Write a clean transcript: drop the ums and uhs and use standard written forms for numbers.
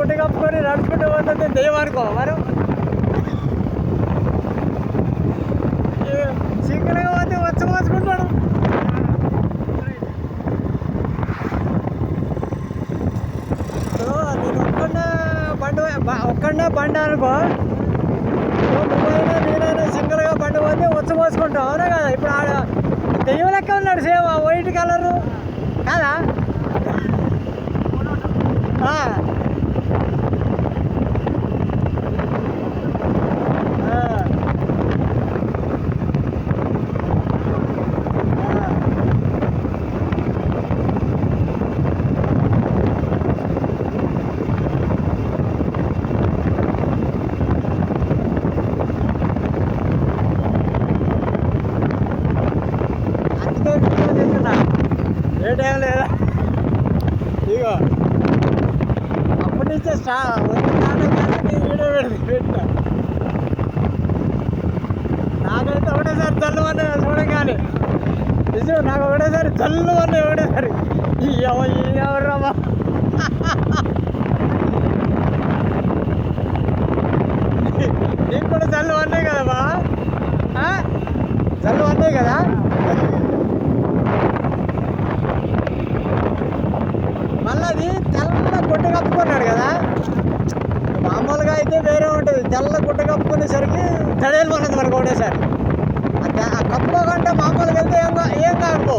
గుడ్డ కప్పుకొని నడుచుకుంటూ పోతుంది దెయ్యం అనుకో మరి సింగిల్గా పోతే వచ్చి మోసుకుంటాడు. నేను ఒక్కడనే బండి అనుకో నువ్వైనా నేనైనా సింగిల్గా బండి పోతే వచ్చి మోసుకుంటాం అవునా కదా. ఇప్పుడు ఆడ దెయ్యం లెక్క ఉన్నాడు సేమ్ వైట్ కలరు కాదా. ఏ టైం లేదా ఇగో అప్పటి నుంచే వీడియో పెట్టిన నాకైతే ఒకటేసారి జల్లు అనే చూడగానే నిజం నాకు ఒకటేసారి జల్లు అనే ఒకటేసారి ఎవర్రమ్మా నీకు కూడా జల్లు అనే కదా బా జల్లు అనే కదా. మళ్ళీ అది తెల్ల గుడ్డ కప్పుకున్నాడు కదా. మామూలుగా అయితే వేరే ఉంటుంది, తెల్ల గుడ్డ కప్పుకునేసరికి తడేలు ఉన్నది మనకు ఒకటేసారి. ఆ కప్పుకోకుండా మామూలుగా వెళ్తే ఏం కాకపో